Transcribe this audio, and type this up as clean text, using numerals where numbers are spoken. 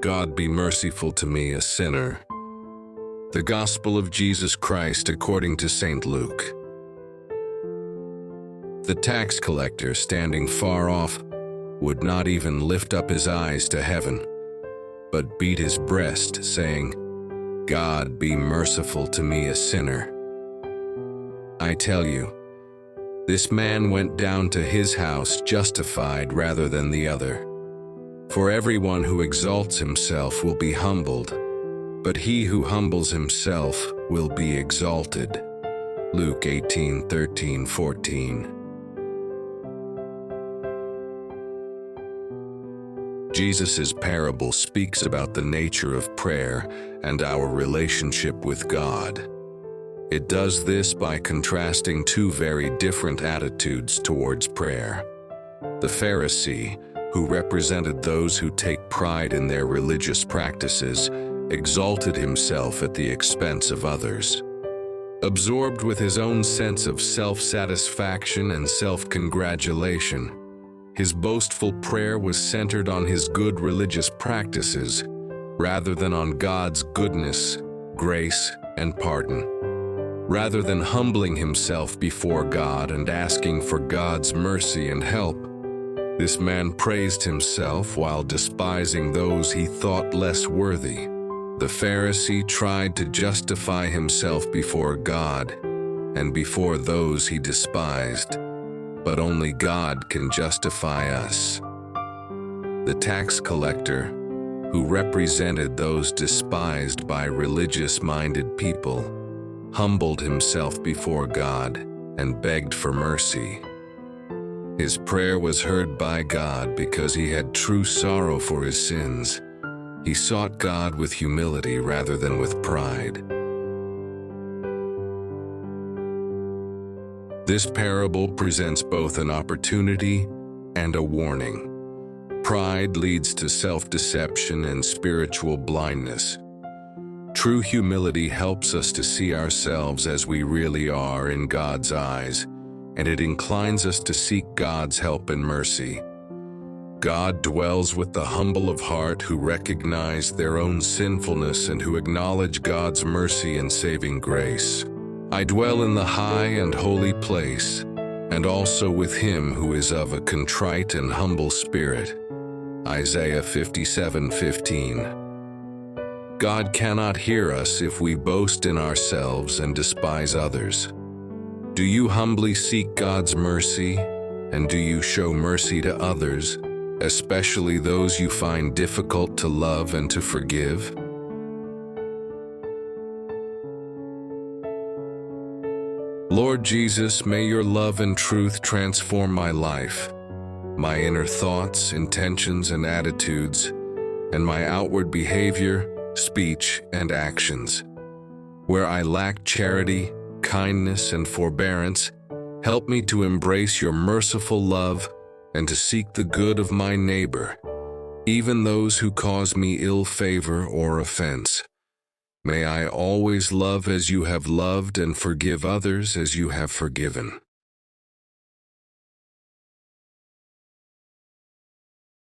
God be merciful to me, a sinner. The Gospel of Jesus Christ according to St. Luke. The tax collector, standing far off, would not even lift up his eyes to heaven, but beat his breast, saying, God be merciful to me, a sinner. I tell you, this man went down to his house justified rather than the other. For everyone who exalts himself will be humbled, but he who humbles himself will be exalted. Luke 18:13-14. Jesus' parable speaks about the nature of prayer and our relationship with God. It does this by contrasting two very different attitudes towards prayer. The Pharisee, who represented those who take pride in their religious practices, exalted himself at the expense of others. Absorbed with his own sense of self-satisfaction and self-congratulation, his boastful prayer was centered on his good religious practices rather than on God's goodness, grace, and pardon. Rather than humbling himself before God and asking for God's mercy and help, this man praised himself while despising those he thought less worthy. The Pharisee tried to justify himself before God and before those he despised, but only God can justify us. The tax collector, who represented those despised by religious-minded people, humbled himself before God and begged for mercy. His prayer was heard by God because he had true sorrow for his sins. He sought God with humility rather than with pride. This parable presents both an opportunity and a warning. Pride leads to self-deception and spiritual blindness. True humility helps us to see ourselves as we really are in God's eyes, and it inclines us to seek God's help and mercy. God dwells with the humble of heart who recognize their own sinfulness and who acknowledge God's mercy and saving grace. I dwell in the high and holy place, and also with him who is of a contrite and humble spirit. Isaiah 57:15. God cannot hear us if we boast in ourselves and despise others. Do you humbly seek God's mercy, and do you show mercy to others, especially those you find difficult to love and to forgive? Lord Jesus, may your love and truth transform my life, my inner thoughts, intentions, and attitudes, and my outward behavior, speech, and actions. Where I lack charity, kindness, and forbearance, help me to embrace your merciful love and to seek the good of my neighbor, even those who cause me ill favor or offense. May I always love as you have loved and forgive others as you have forgiven.